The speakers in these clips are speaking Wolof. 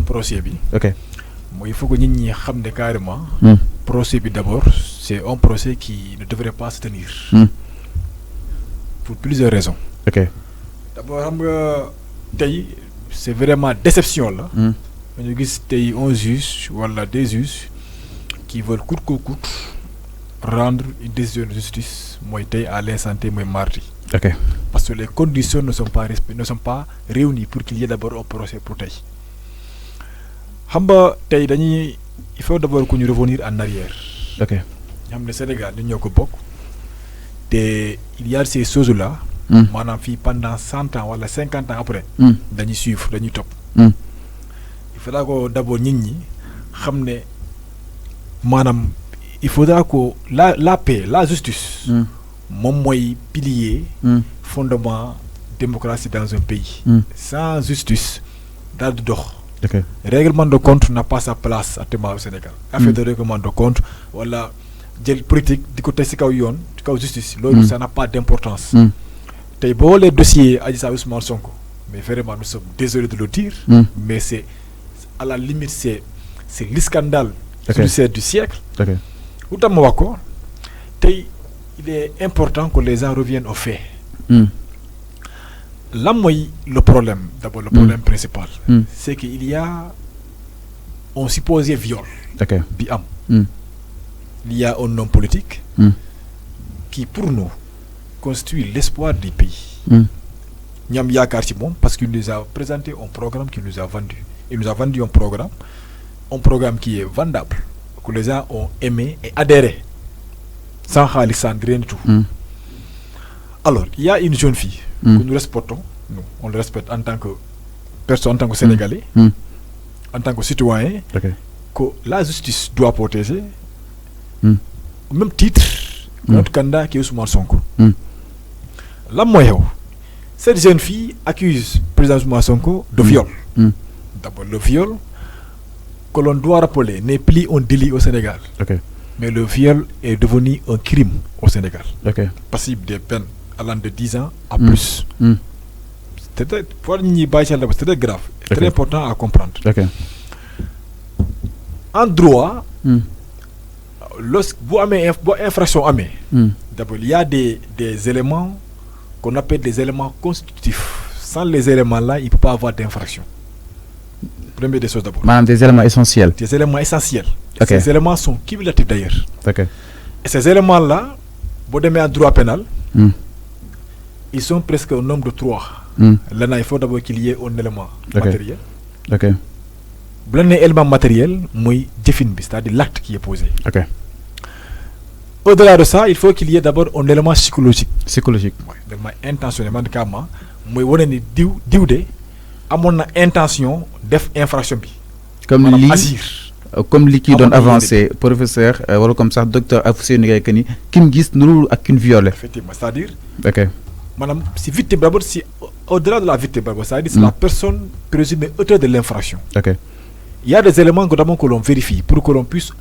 procès bi. Ok. Moi, il faut que nous sachions carrément. Procès bi d'abord, c'est un procès qui ne devrait pas se tenir. Pour plusieurs raisons. Ok. D'abord, c'est vraiment déception là. On a un juge ou des juges qui veulent coûte que coûte rendre une décision de justice à l'instant mardi. Ok. Parce que les conditions ne sont pas réunies pour qu'il y ait d'abord un procès pour tay. Il faut d'abord qu'on revenir en arrière. Ok. Le Sénégal, il y a ces choses-là, pendant 100 ans ou 50 ans après, nous suivre, nous top. Il faudra d'abord il faudra que la paix, la justice, mon pilier, fondement démocratie dans un pays. Sans justice, Okay. Règlement de compte n'a pas sa place actuellement au Sénégal. Affaire de règlement de compte, voilà, politique, du côté de justice, ça n'a pas d'importance. Les dossiers Adji Ousmane Sonko, mais vraiment nous sommes désolés de le dire, mais c'est à la limite c'est le scandale judiciaire du siècle. Okay. Il est important que les gens reviennent aux faits. Là, le problème, d'abord le problème principal, c'est qu'il y a un supposé viol. Okay. Il y a un homme politique qui, pour nous, constitue l'espoir du pays. Nyam Yakar Simon, parce qu'il nous a présenté un programme qu'il nous a vendu. Il nous a vendu un programme qui est vendable, que les gens ont aimé et adhéré, sans rien du tout. Alors, il y a une jeune fille que nous respectons, on le respecte en tant que personne, en tant que Sénégalais, en tant que citoyen, que la justice doit protéger, au même titre que notre candidat qui est Ousmane Sonko. Là, cette jeune fille accuse le président Ousmane Sonko de viol. D'abord, le viol, que l'on doit rappeler, n'est plus un délit au Sénégal. Mais le viol est devenu un crime au Sénégal. Passible des peines allant de 10 ans à plus. C'est très grave, très important à comprendre. En droit, lorsque vous avez une infraction, d'abord il y a des éléments qu'on appelle des éléments constitutifs. Sans les éléments là, il ne peut pas avoir d'infraction. Première des choses d'abord. Des éléments essentiels. Des éléments essentiels. Ces éléments sont cumulatifs d'ailleurs. Et ces éléments là, vous avez un droit pénal. Ils sont presque au nombre de 3. Là, il faut d'abord qu'il y ait un élément matériel. Un élément matériel, c'est-à-dire l'acte qui est posé. Au-delà de ça, il faut qu'il y ait d'abord un élément psychologique. Un élément intentionnel. À mon intention d'infraction. Comme qui donne avancé, professeur, ou comme ça, docteur Afoussé Nigayakani, qui me dit nous à qu'une viole. Effectivement, c'est-à-dire. Madame, si victime, d'abord, si au-delà de la victime, c'est la personne présumée auteur de l'infraction. Il y a des éléments que l'on vérifie pour que l'on puisse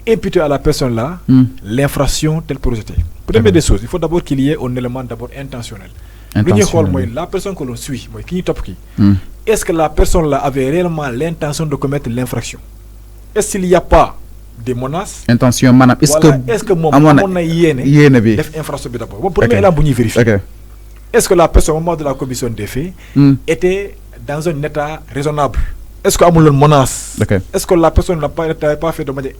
imputer à la personne là l'infraction telle projetée. Première des choses, il faut d'abord qu'il y ait un élément d'abord intentionnel. La personne que l'on suit, est-ce que la personne là avait réellement l'intention de commettre l'infraction? Est-ce qu'il n'y a pas des menaces? Intention, madame. Est-ce que mon infraction d'abord? Premier élément pour vérifier. Est-ce que la personne au moment de la commission des faits était dans un état raisonnable? Est-ce qu'il y a une menace? Est-ce que la personne n'a pas fait de manière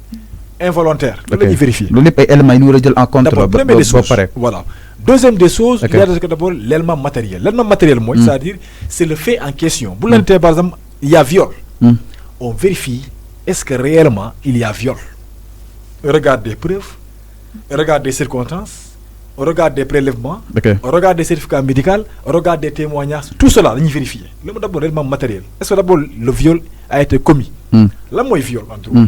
involontaire? On va vérifier. Première des choses. Voilà. Deuxième des choses, il y a d'abord l'élément matériel. L'élément matériel, c'est-à-dire, c'est le fait en question. Pour l'intérêt, par exemple, il y a viol. On vérifie, est-ce que réellement il y a viol? On regarde des preuves, on regarde des circonstances, on regarde des prélèvements, on regarde des certificats médicaux, on regarde des témoignages, tout cela, on y vérifie. D'abord, l'élément matériel. Est-ce que d'abord le viol a été commis? Là, moi, viol en droit.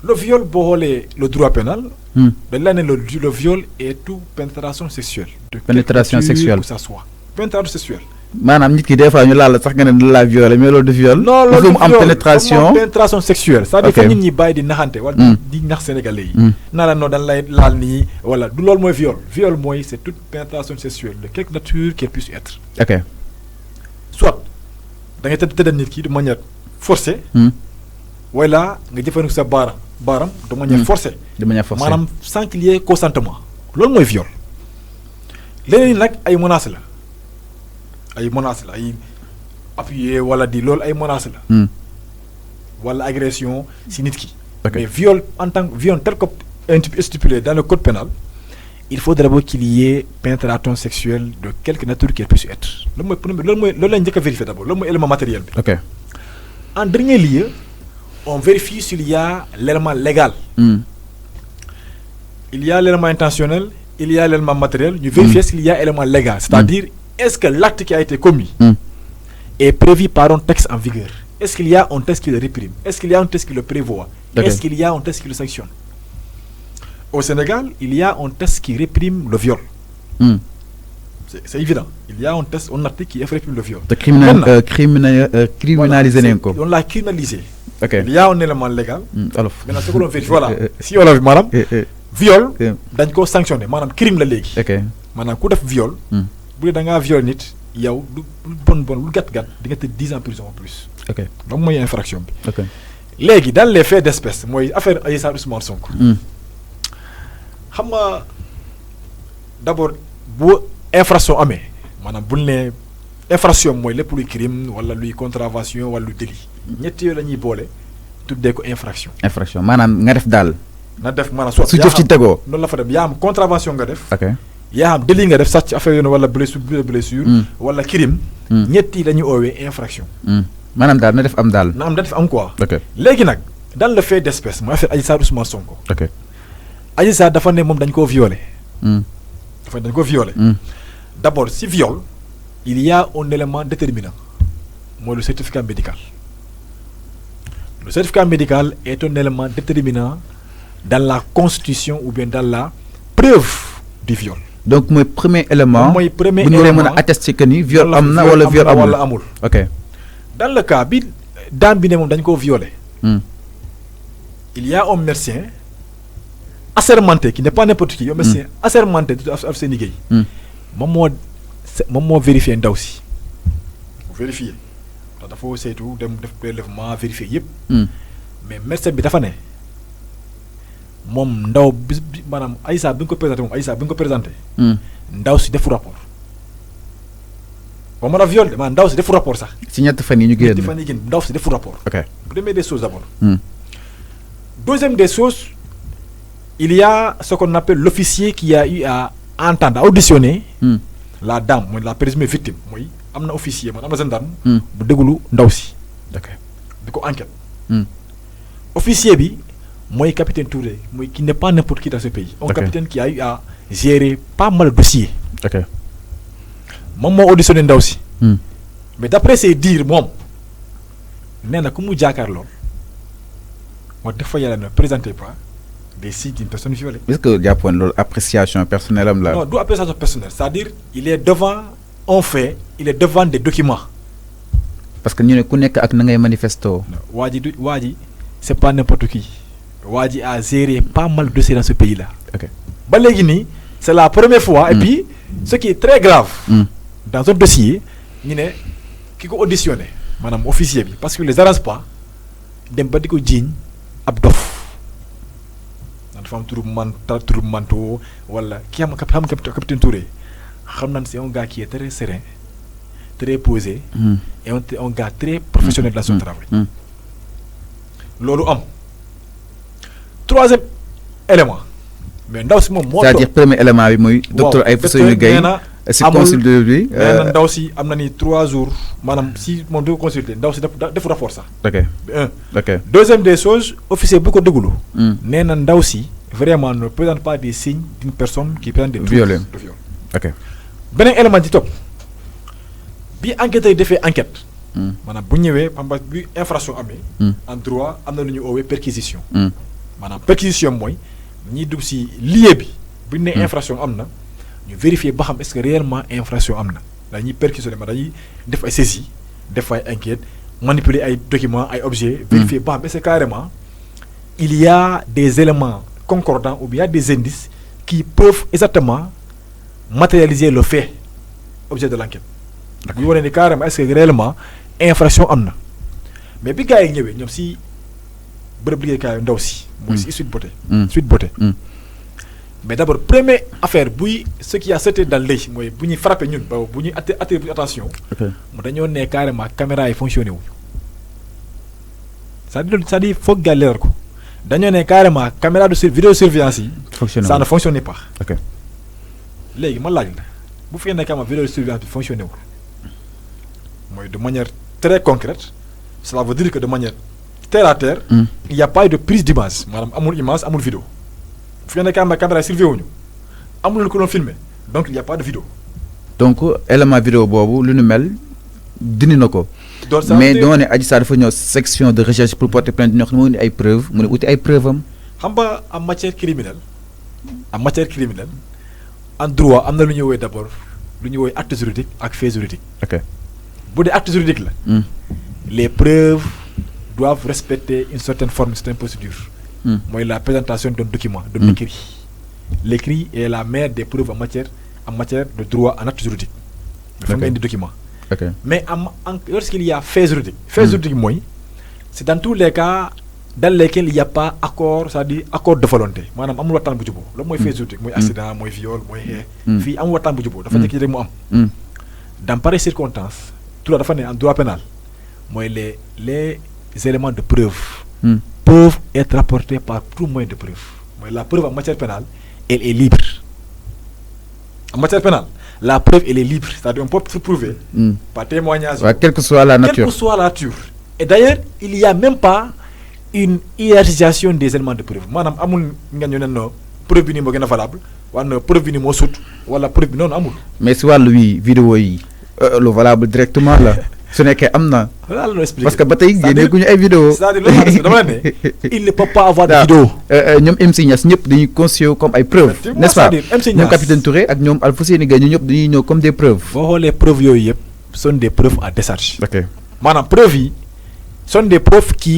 Le viol, pour le droit pénal, le viol est tout pénétration sexuelle. Pénétration sexuelle. Que ça soit. Pénétration sexuelle. Madame, dit que des fois, la viol, mais le viol. Non, le viol, pénétration. Pénétration sexuelle. Ça veut dire que nous avons des nahante, des nah sénégalais. Nala no dan lay lal ni, voilà. Du lol moy viol. Viol moy c'est toute pénétration sexuelle de quelque nature qu'elle puisse être. Soit da ngay tëdd nit ki de manière forcée. Voilà nga jëfandikoo sa baram de manière forcée. De manière forcée maanaam sans qu'il y ait consentement. loolu mooy viol. leneen nag ay menaces la ay appuyé wala di loolu ay menaces la. wala agression si nit ki. mais viol en tant que viol tel que stipulé dans le code pénal, il faut d'abord qu'il y ait pénétration sexuelle de quelque nature qu'elle puisse être. loolu la njëkk a vérifier d'abord loolu mooy élément matériel bi. ok en dernier lieu on vérifie s'il y a l'élément légal. Il y a l'élément intentionnel, il y a l'élément matériel. Nous vérifions s'il y a l'élément légal, c'est-à-dire est-ce que l'acte qui a été commis est prévu par un texte en vigueur. Est-ce qu'il y a un texte qui le réprime? Est-ce qu'il y a un texte qui le prévoit? Est-ce qu'il y a un texte qui le sanctionne? Au Sénégal, il y a un texte qui réprime le viol. C'est évident. Il y a un texte, un article qui réprime le viol. Criminalisé. On l'a criminalisé. Okay. Il y a un élément légal. Alors, maintenant, ce que l'on vérifie, voilà. Si on a vu, madame, viol, dañ ko sanctionné, madame, crime la légui. Madame, coup de viol, bu da nga viol nit, yow lu gat di nga te 10 ans de prison en plus. OK. Donc moy infraction bi. OK. Légui dans les faits d'espèce, moy affaire Aïssa Ousmane Sonko. Xam nga d'abord bu infraction amé, manam bu né infraction moy lepp luy crime wala luy contravention wala luy délit. ñett yo lañuy bolé tuddé ko infraction. Infraction manam nga def dal. Na def manam soit su jëf ci tego. Non la fa dem ya am contravention nga def. OK. Ya am délit nga def sax ci affaire yoon wala blessure wala crime. ñett yi lañuy owé infraction. Manam dal na def am dal. Na am def am quoi. OK. Légui nak dans le fait d'espèce mo affaire Aïssa Ousmane Sonko. OK. Aïssa dafa né mom dañ ko violer. Dafa dañ ko violer. D'abord si viol, il y a un élément déterminant. Moi le certificat médical. Le certificat médical est un élément déterminant dans la constitution ou bien dans la preuve du viol. Donc mon premier élément, mon premier élément attester que ni viol amna wala viol amul. OK. Dans le cas bi dame bi né mom dañ ko violer. Il y a un médecin assermenté qui n'est pas n'importe qui, un médecin assermenté de affaire liggéey. Mom mo vérifier ndaw si. Vérifier. Il faut saytu dem def prélèvement vérifier yépp. Mais médecin bi dafa né mom ndaw manam Aïssa bi ko présenter mom Aïssa bi ko présenter. Ndaw si def rapport. Ba mëna viol man ndaw si def rapport sax. Si ñett fan yi ñu génn. Ñett fan yi génn ndaw si def rapport. OK. Première des choses d'abord. Deuxième des choses, il y a ce qu'on appelle l'officier qui a eu à entendre, à auditionner la dame, la présumée victime. Moi, amna officier, amna gendarme, bu déglu ndaw si. OK. Diko enquête. Officier bi moy capitaine Touré, moy qui n'est pas n'importe qui dans ce pays. Un capitaine qui a eu à gérer pas mal de dossiers. OK. Mom mo auditionné ndaw si. Mais d'après ses dires mom néna ku mu jakarlo moi des fois il ne présentait pas des signes d'une personne violée. Est-ce que Diapone l'appréciation personnelle là? Non, d'où appréciation personnelle, c'est-à-dire il est devant un fait, il est devant des documents. Parce que ñu ne ku nekk ak na ngay manifesto. Wadi c'est pas n'importe qui. Wadi a géré pas mal de dossiers dans ce pays-là. OK. Ba légui ni c'est la première fois et puis ce qui est très grave dans un dossier, ñu ne ki ko auditionné manam officier bi parce que les arrange pas dem ba diko djign ab dof. Dafa am turu manto wala ki am capitaine Touré xam nañ c'est un gars qui est très serein, très posé et un gars très professionnel dans son travail. Lolu am. Troisième élément. Mais ndaw si mom mo c'est-à-dire premier élément bi moy docteur Aïssa Gaye si consul de lui ndaw si amna ni 3 jours manam si mon do consulter ndaw si def rapport ça. OK. OK. Deuxième des choses, officier bu ko déglu néna ndaw si vraiment ne présente pas des signes d'une personne qui présente des troubles de viol. OK. Benen élément di top bi enquêteur défé enquête manam bu ñëwé pamba bi infraction amé en droit amna lu ñu owé perquisition manam perquisition moy ñi dugg ci lieu bi bu né infraction amna ñu vérifier ba xam est-ce que réellement infraction amna dañuy perquisitionner ma dañuy def ay saisie def ay enquête manipuler ay documents ay objets vérifier ba xam est-ce que carrément il y a des éléments concordants ou bien des indices qui peuvent exactement matérialiser le fait objet de l'enquête. Bu wone ni carrément est-ce que réellement infraction amna. mais bi gars yi ñëwee ñoom si bërëb liggéeykaay ndaw si. mooy si Sweet Beauté. Sweet Beauté. mais d'abord première affaire buy ce qui a sauté dans l'œil mooy bu ñuy frappé ñun ba bu ñuy attirer attention. mu dañoo ne carrément caméra yi fonctionné wu. c'est-à-dire foog gars leeral ko dañoo ne carrément caméra de vidéosurveillance yi. ça ne fonctionnait pas. ok léegi ma laaj la bu fekkee ne carrément vidéosurveillance bi fonctionné wu mooy de manière très concrète cela veut dire que de manière terre à terre. il y a pas eu de prise d'image maanaam amul image amul vidéo. bu fekkee ne carrément caméra yi surveillé wuñu amul lu ko doon filmer donc il y a pas de vidéo. donc élément vidéo boobu lu nu mel dindi na ko. mais doo ne Adji Sarr dafa ñëw section de recherche pour porter plainte ñoo xam ne mu ngi ay preuves mu ne uti ay preuves am. xam nga en matière criminelle en droit am na lu ñuy woowee d'abord lu ñuy woowee acte juridique ak fait juridique. ok bu dee acte juridique la. les preuves doivent respecter une certaine forme, une certaine procédure. Moi, la présentation d'un document, d'un écrit. L'écrit est la mère des preuves en matière de droit en acte juridique. Il faut des documents. Mais lorsqu'il y a fait juridique, moi, c'est dans tous les cas dans lesquels il n'y a pas accord, c'est-à-dire accord de volonté. Madame, amul watan bu jubo. Lo moy fait juridique, moy accident, moy viol, moy fi amul watan bu jubo. Dafa nek rek mo am. Dans pareilles circonstances, tout dafa né en droit pénal. Moi, les éléments de preuve peuvent être rapportés par tout moyen de preuve. Moi, la preuve en matière pénale, elle est libre. En matière pénale, la preuve, elle est libre. C'est-à-dire, on peut prouver par témoignage. Ouais, quelle que soit la nature. Quelle que soit la nature. Et d'ailleurs, il n'y a même pas une hiérarchisation des éléments de preuve. Madame, amul ngagnon preuve ni mo gëna valable, wala preuve ni mo sout, wala preuve non amul. Mais si walu vidéo yi le valable directement là. Ce n'est qu'amna. Parce que bataille génné guñu ay vidéo. C'est-à-dire dama né il ne peut pas avoir de vidéo. ñom MC Niass ñep dañuy considérer comme ay preuves, n'est-ce pas? ñom capitaine Touré ak ñom Alpha Séni Gaye ñep dañuy ñëw comme des preuves. Bo xolé preuves yoy yep sont des preuves à décharge. OK. Manam preuves yi sont des preuves qui